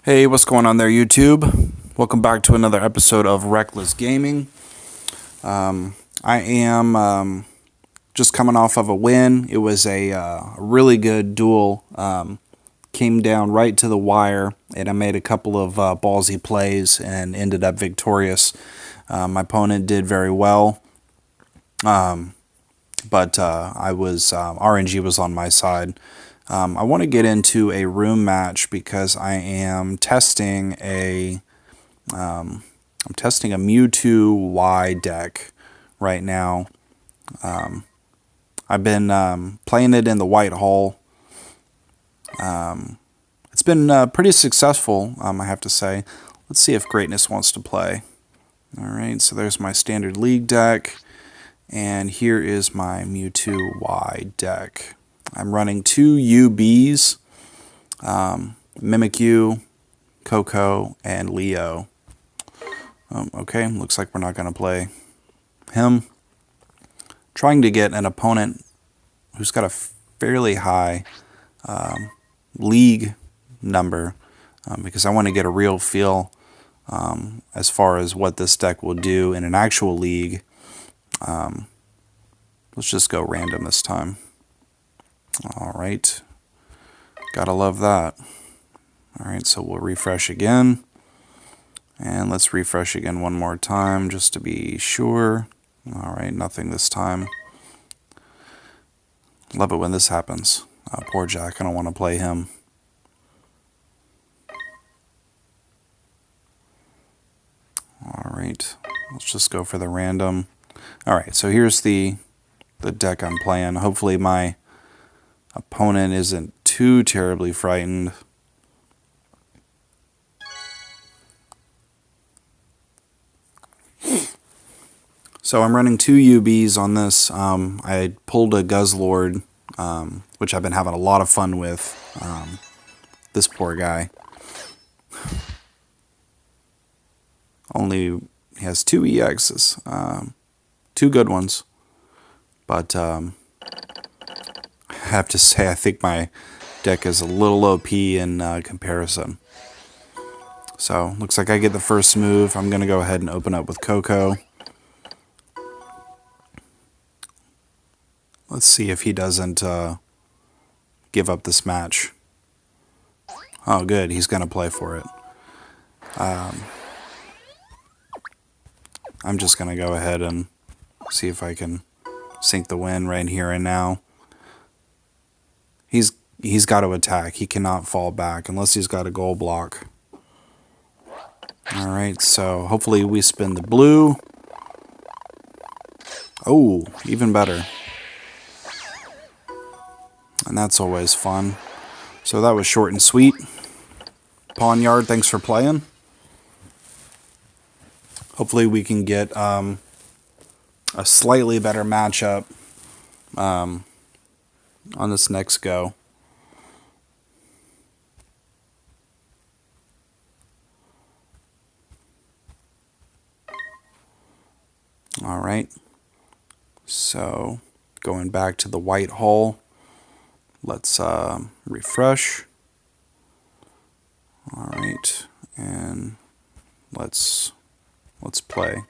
Hey, what's going on there, YouTube? Welcome back to another episode of Reckless Gaming. I am just coming off of a win. It was a really good duel. Came down right to the wire, and I made a couple of ballsy plays and ended up victorious. My opponent did very well, but RNG was on my side. I want to get into a room match because I am testing a Mewtwo Y deck right now. I've been playing it in the White Hall. It's been pretty successful, I have to say. Let's see if Greatness wants to play. Alright, so there's my standard league deck, and here is my Mewtwo Y deck. I'm running two UBs, Mimikyu, Coco, and Leo. Okay, looks like we're not going to play him. Trying to get an opponent who's got a fairly high league number because I want to get a real feel as far as what this deck will do in an actual league. Let's just go random this time. Alright, gotta love that. Alright, so we'll refresh again. And let's refresh again one more time just to be sure. Alright, nothing this time. Love it when this happens. Poor Jack, I don't want to play him. Alright, let's just go for the random. Alright, so here's the deck I'm playing. Hopefully my opponent isn't too terribly frightened. So I'm running two UBs on this. I pulled a Guzzlord, which I've been having a lot of fun with. This poor guy. Only has two EXs. Two good ones. But I have to say, I think my deck is a little OP in comparison. So, looks like I get the first move. I'm going to go ahead and open up with Coco. Let's see if he doesn't give up this match. Oh, good. He's going to play for it. I'm just going to go ahead and see if I can sink the win right here and now. He's got to attack. He cannot fall back unless he's got a goal block. Alright, so hopefully we spin the blue. Oh, even better. And that's always fun. So that was short and sweet. Pawnyard, thanks for playing. Hopefully we can get a slightly better matchup on this next go. Alright, so going back to the White Hall, let's refresh. Alright, and let's play.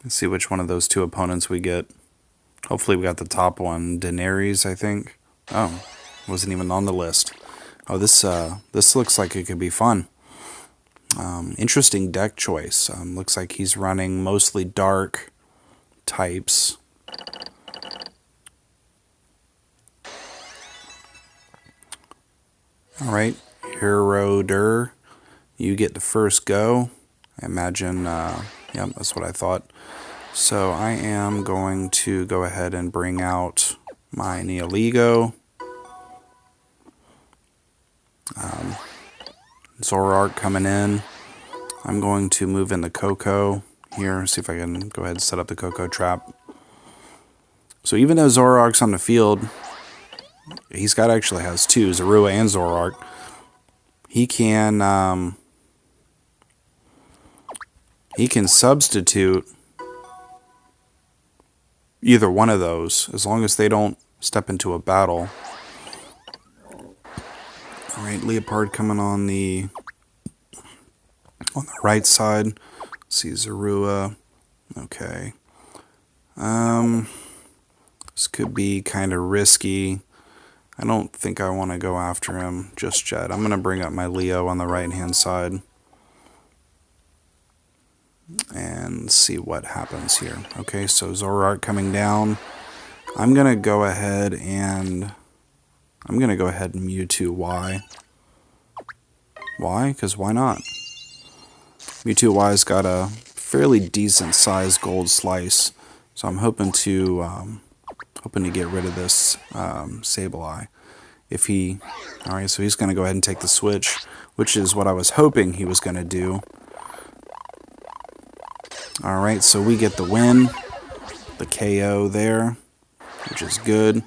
Let's see which one of those two opponents we get. Hopefully we got the top one, Daenerys, I think. Oh, wasn't even on the list. Oh, this looks like it could be fun. Interesting deck choice. Looks like he's running mostly dark types. Alright, Hero-der, you get the first go. I imagine, yep, that's what I thought. So I am going to go ahead and bring out my Neoligo. Zoroark coming in. I'm going to move in the Coco here, see if I can go ahead and set up the Coco trap. So even though Zoroark's on the field, he's actually has two, Zorua and Zoroark. He can He can substitute either one of those, as long as they don't step into a battle. Alright, Leopard coming on the right side. Let's see, Zorua. Okay. This could be kind of risky. I don't think I want to go after him just yet. I'm going to bring up my Leo on the right-hand side and see what happens here. Okay, so Zoroark coming down. I'm going to go ahead and Mewtwo Y. Why? Because why not? Mewtwo Y's got a fairly decent sized gold slice, so I'm hoping to get rid of this Sableye. Alright, so he's going to go ahead and take the switch, which is what I was hoping he was going to do. Alright, so we get the win, the KO there, which is good.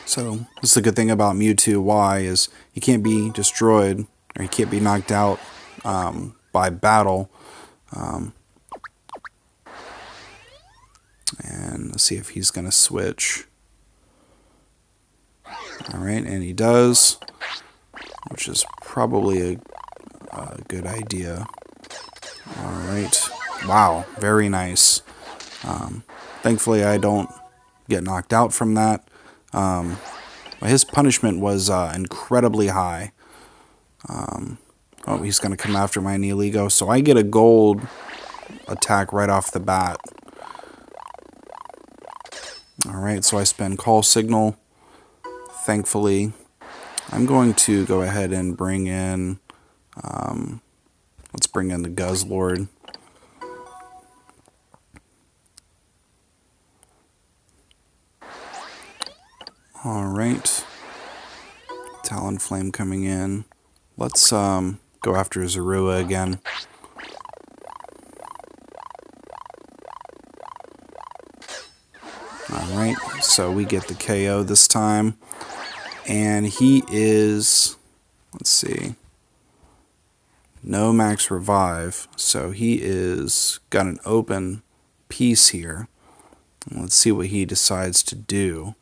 So, this is the good thing about Mewtwo Y is he can't be destroyed, or he can't be knocked out by battle. And let's see if he's going to switch. Alright, and he does, which is probably a good idea. Alright, wow, very nice. Thankfully I don't get knocked out from that. His punishment was incredibly high. Oh, he's going to come after my Neoligo, so I get a gold attack right off the bat. Alright, so I spend Call Signal. Thankfully, I'm going to go ahead and bring in, let's bring in the Guzzlord. Alright, Talonflame coming in. Let's go after Zorua again. Alright, so we get the KO this time. And he is, let's see, no max revive, so he is got an open piece here. Let's see what he decides to do.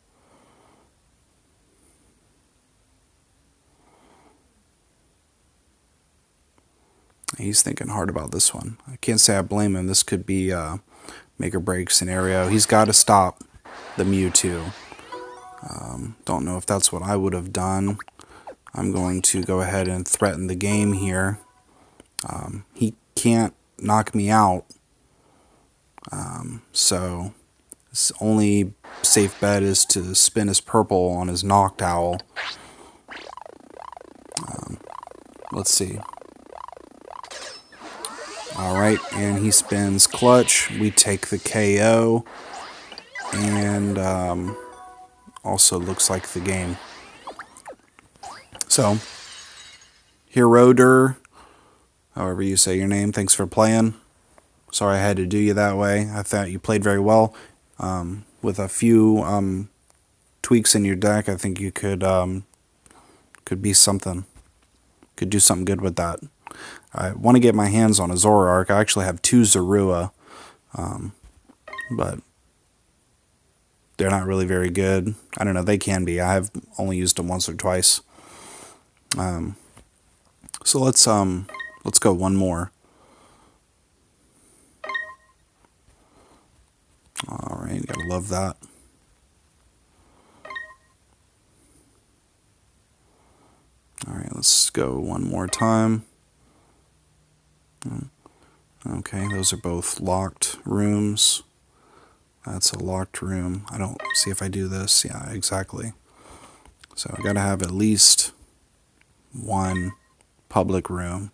He's thinking hard about this one. I can't say I blame him. This could be a make or break scenario. He's got to stop the Mewtwo. Don't know if that's what I would have done. I'm going to go ahead and threaten the game here. He can't knock me out. So his only safe bet is to spin his purple on his Noctowl. Let's see. Alright, and he spins Clutch. We take the KO. And also looks like the game. So, Heroder, however you say your name, thanks for playing. Sorry I had to do you that way. I thought you played very well. With a few tweaks in your deck, I think you could be something. Could do something good with that. I want to get my hands on a Zoroark. I actually have 2 Zorua, but they're not really very good. I don't know, they can be. I have only used them once or twice. So let's go one more. Alright, gotta love that. Alright, let's go one more time. Okay, those are both locked rooms. That's a locked room. I don't see if I do this. Yeah, exactly. So I gotta have at least one public room.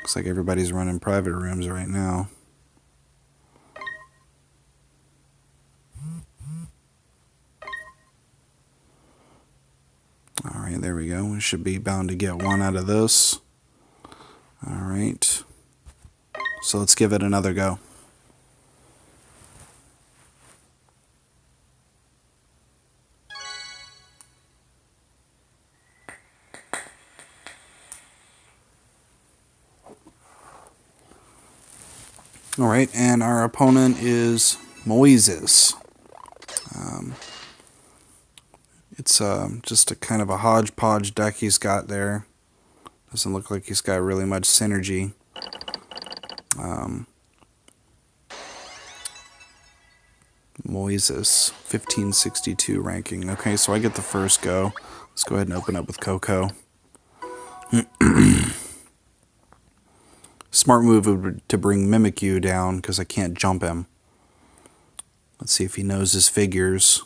Looks like everybody's running private rooms right now. Alright, there we go. We should be bound to get one out of this. Alright. So let's give it another go. Alright, and our opponent is Moises. It's just a kind of a hodgepodge deck he's got there. Doesn't look like he's got really much synergy. Moises, 1562 ranking. Okay, so I get the first go. Let's go ahead and open up with Coco. Smart move would be to bring Mimikyu down because I can't jump him. Let's see if he knows his figures.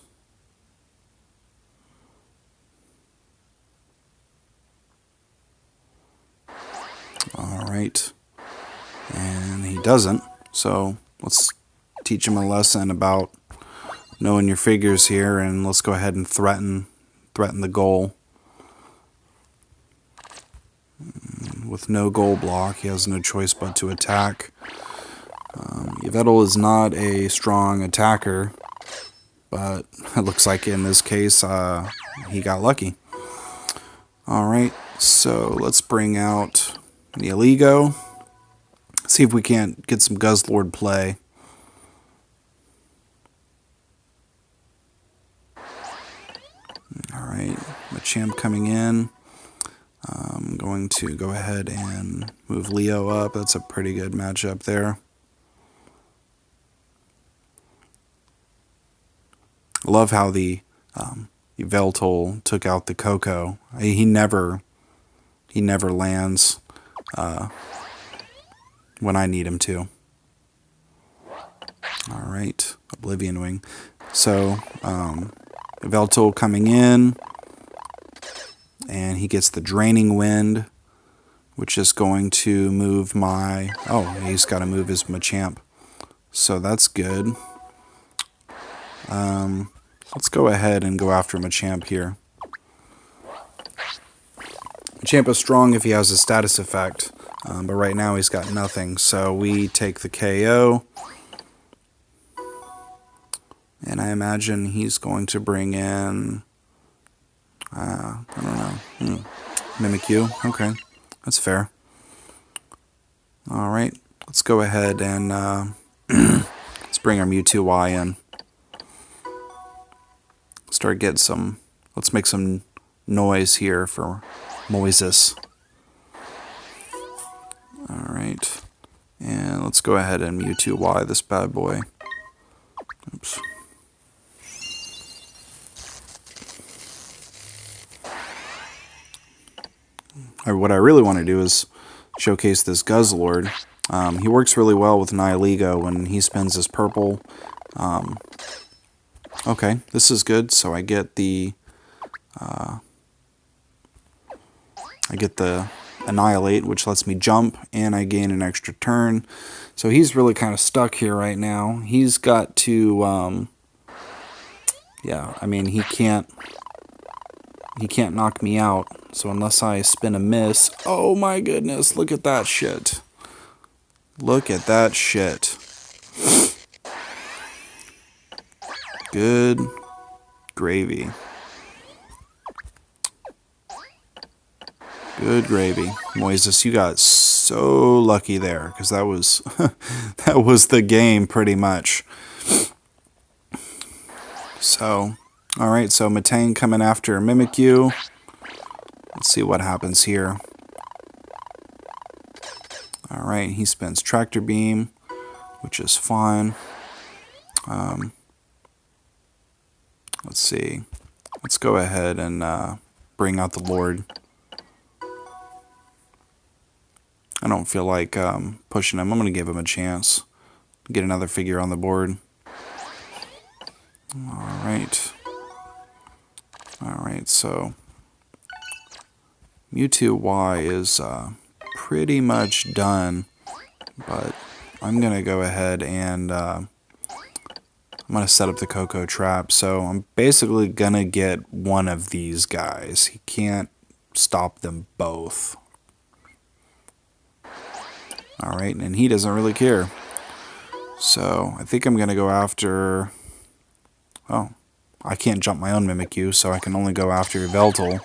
Alright. And he doesn't. So let's teach him a lesson about knowing your figures here, and let's go ahead and threaten the goal. With no goal block, he has no choice but to attack. Yveltal is not a strong attacker, but it looks like in this case he got lucky. Alright, so let's bring out Neoligo. See if we can't get some Guzzlord play. Alright, Machamp coming in. I'm going to go ahead and move Leo up. That's a pretty good matchup there. I love how the Yveltal took out the Coco. He never lands when I need him to. Alright, Oblivion Wing. So, Yveltal coming in, and he gets the Draining Wind, which is going to move my... Oh, he's got to move his Machamp. So that's good. Let's go ahead and go after Machamp here. Machamp is strong if he has a status effect, but right now he's got nothing. So we take the KO. And I imagine he's going to bring in... I don't know. Mimikyu. Okay, that's fair. Alright, let's go ahead and let's bring our Mewtwo Y in. Start getting some... Let's make some noise here for Moises. Alright, and let's go ahead and Mewtwo Y this bad boy. Oops. What I really want to do is showcase this Guzzlord. He works really well with Nihilego when he spends his purple. Okay, this is good. So I get the Annihilate, which lets me jump, and I gain an extra turn. So he's really kind of stuck here right now. He's got to, yeah, I mean, he can't knock me out. So unless I spin a miss... Oh my goodness, look at that shit. Look at that shit. Good gravy. Good gravy. Moises, you got so lucky there, because that was that was the game pretty much. So, alright, so Matang coming after Mimikyu. Let's see what happens here. Alright, he spins Tractor Beam, which is fine. Let's see. Let's go ahead and bring out the Lord. I don't feel like pushing him. I'm going to give him a chance. Get another figure on the board. Alright. Alright, so... Mewtwo Y is pretty much done, but I'm going to go ahead and I'm going to set up the Coco Trap. So I'm basically going to get one of these guys. He can't stop them both. Alright, and he doesn't really care. So I think I'm going to go after... Oh, I can't jump my own Mimikyu, so I can only go after Yveltal.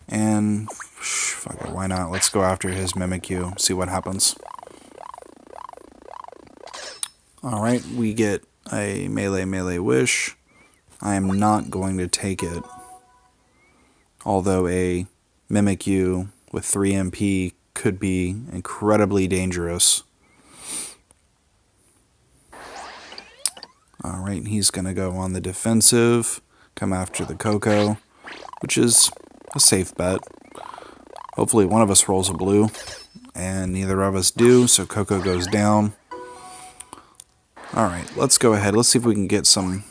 And... fuck it, why not? Let's go after his Mimikyu, see what happens. Alright, we get a melee wish. I am not going to take it. Although a Mimikyu with 3 MP could be incredibly dangerous. Alright, he's going to go on the defensive, come after the Coco, which is a safe bet. Hopefully one of us rolls a blue, and neither of us do, so Coco goes down. Alright, let's go ahead. Let's see if we can get some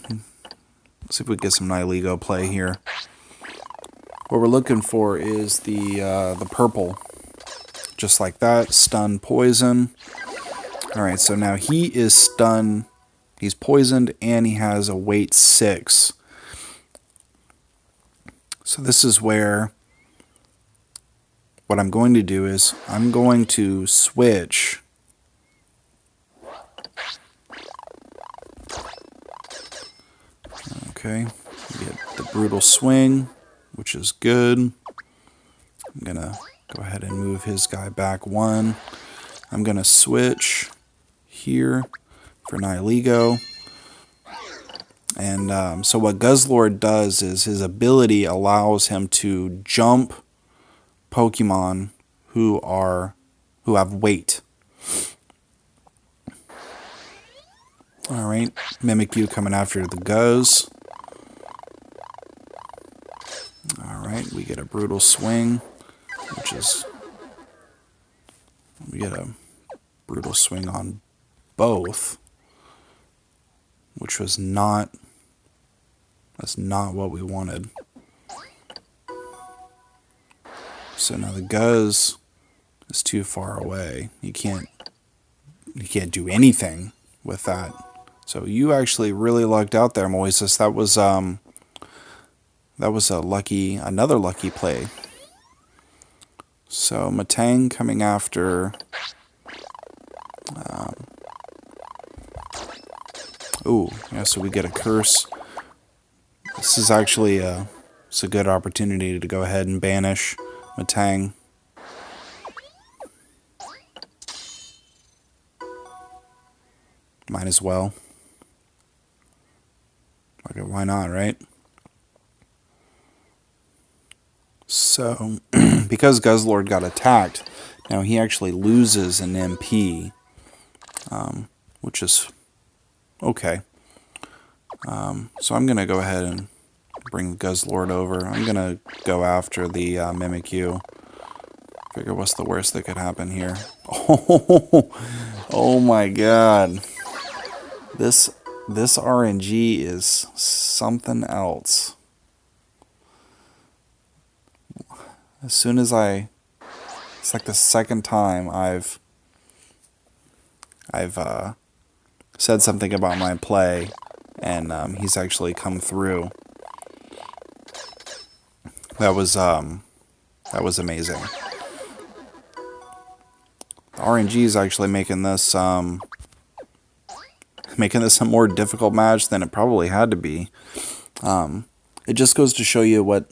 Nihilego play here. What we're looking for is the purple. Just like that, stun, poison. Alright, so now he is stunned, he's poisoned, and he has a weight 6. So this is where what I'm going to do is I'm going to switch okay, we get the brutal swing, which is good. I'm gonna go ahead and move his guy back 1. I'm gonna switch here for Nihilego. And so what Guzzlord does is his ability allows him to jump Pokemon who have weight. Alright, Mimikyu coming after the Guzz. Alright, we get a brutal swing, which is... we get a brutal swing on both, which was not... that's not what we wanted. So now the Guzz is too far away. You can't do anything with that. So you actually really lucked out there, Moises. That was another lucky play. So Matang coming after. Ooh, yeah. So we get a curse. This is actually it's a good opportunity to go ahead and banish Matang. Might as well. Okay, why not, right? So, because Guzzlord got attacked, now he actually loses an MP, which is okay. So I'm going to go ahead and bring Guzzlord over. I'm going to go after the Mimikyu. Figure what's the worst that could happen here. Oh my god. This RNG is something else. As soon as it's like the second time I've said something about my play, and he's actually come through. That was amazing. The RNG is actually making this a more difficult match than it probably had to be. It just goes to show you what,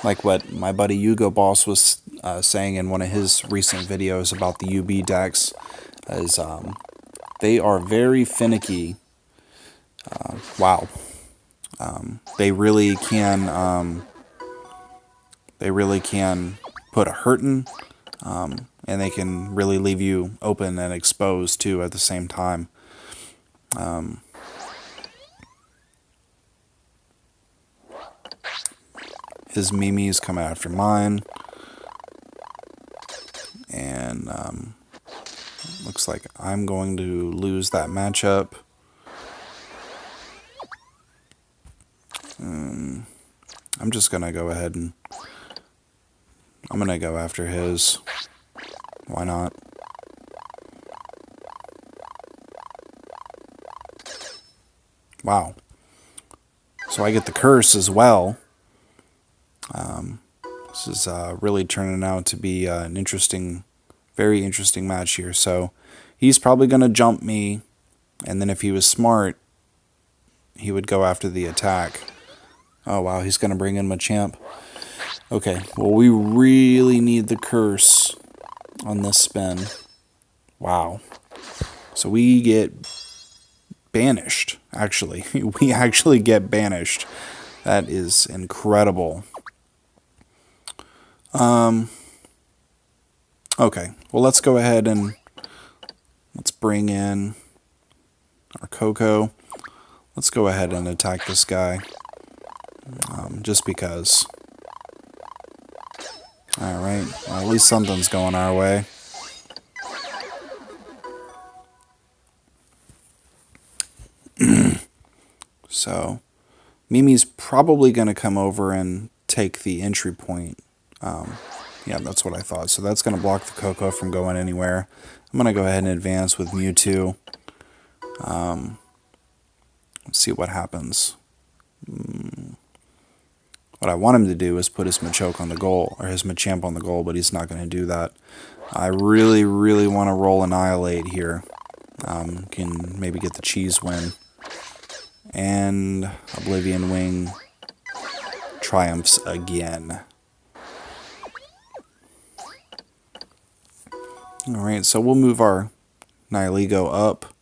like what my buddy Yugo Boss was saying in one of his recent videos about the UB decks, is they are very finicky. Wow. They really can put a hurtin', and they can really leave you open and exposed too at the same time. His Mimi's coming after mine, and looks like I'm going to lose that matchup. I'm just gonna go ahead and I'm gonna go after his. Why not? Wow. So I get the curse as well. This is really turning out to be an interesting, very interesting match here. So he's probably going to jump me, and then if he was smart, he would go after the attack. Oh wow, he's going to bring in Machamp. Okay, well we really need the curse on this spin. Wow. So we get banished, actually. We actually get banished. That is incredible. Okay, well, let's go ahead and let's bring in our Coco. Let's go ahead and attack this guy, just because. Alright, well, at least something's going our way. So, Mimi's probably going to come over and take the entry point. Yeah, that's what I thought. So that's going to block the Coco from going anywhere. I'm going to go ahead and advance with Mewtwo. Let's see what happens. What I want him to do is put his Machoke on the goal, or his Machamp on the goal, but he's not going to do that. I really, really want to roll Annihilate here. Can maybe get the cheese win. And Oblivion Wing triumphs again. Alright, so we'll move our Nihilego up.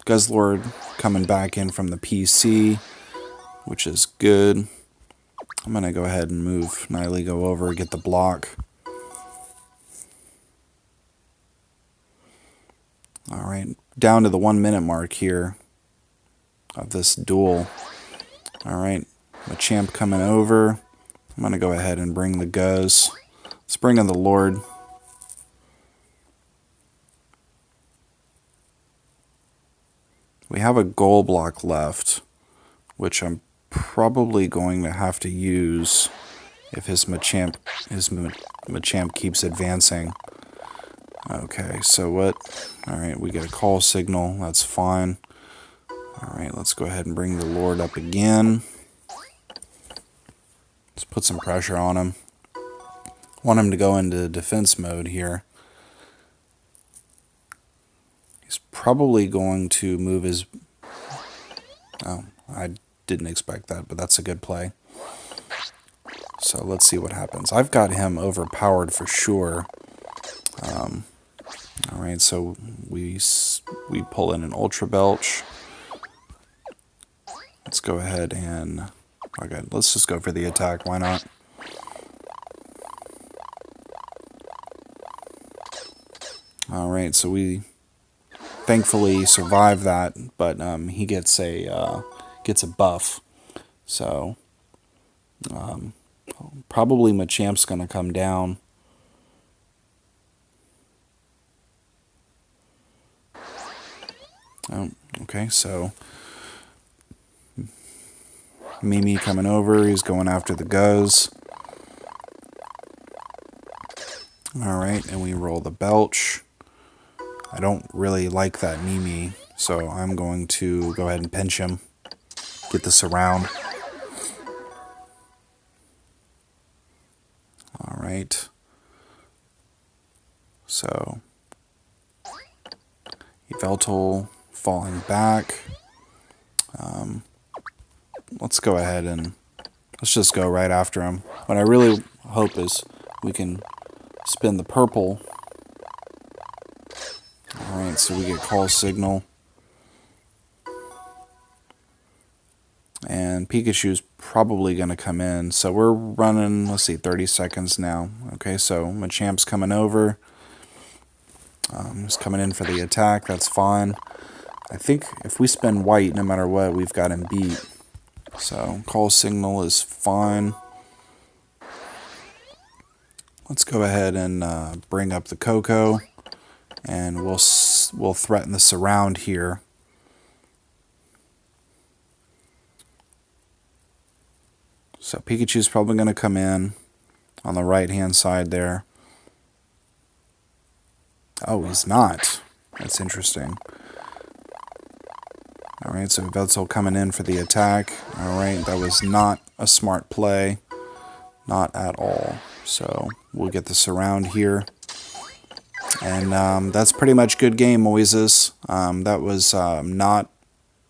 Guzzlord coming back in from the PC, which is good. I'm going to go ahead and move Nihilego over, get the block. Alright, down to the 1 minute mark here of this duel. Alright, Machamp coming over. I'm going to go ahead and bring the Guzz. Let's bring in the Lord. We have a goal block left, which I'm probably going to have to use if his Machamp keeps advancing. Okay, so what? Alright, we get a call signal. That's fine. Alright, let's go ahead and bring the Lord up again. Let's put some pressure on him. Want him to go into defense mode here. He's probably going to move his... Oh, I didn't expect that, but that's a good play. So let's see what happens. I've got him overpowered for sure. Alright, so we pull in an Ultra Belch. Let's go ahead and... Okay, let's just go for the attack. Why not? Alright, so we thankfully survive that, but he gets a buff. So probably Machamp's gonna come down. Oh, okay, so Mimi coming over, he's going after the Guzz. Alright, and we roll the Belch. I don't really like that Mimi, so I'm going to go ahead and pinch him. Get the surround. Alright. So Yveltal falling back. Let's go ahead and let's just go right after him. What I really hope is we can spin the purple. Alright, so we get call signal. And Pikachu's probably going to come in. So we're running, let's see, 30 seconds now. Okay, so Machamp's coming over. He's coming in for the attack. That's fine. I think if we spin white, no matter what, we've got him beat. So call signal is fine. Let's go ahead and bring up the Coco. And we'll threaten the surround here. So Pikachu's probably going to come in on the right-hand side there. Oh, he's not. That's interesting. Alright, so Yveltal coming in for the attack. Alright, that was not a smart play. Not at all. So we'll get the surround here. And that's pretty much good game, Moises. That was not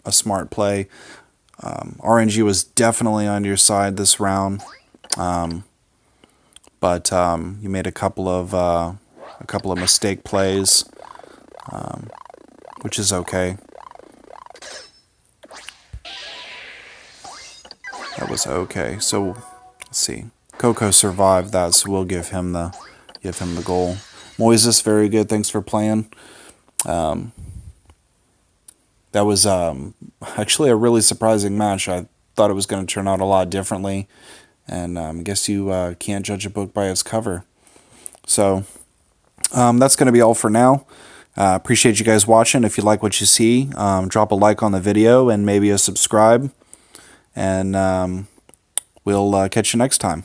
a smart play. RNG was definitely on your side this round. But you made a couple of mistake plays. which is okay. That was okay. So let's see. Coco survived that, so we'll give him the goal. Moises, very good. Thanks for playing. That was actually a really surprising match. I thought it was going to turn out a lot differently, and I guess you can't judge a book by its cover. So that's going to be all for now. Appreciate you guys watching. If you like what you see, drop a like on the video and maybe a subscribe. And we'll catch you next time.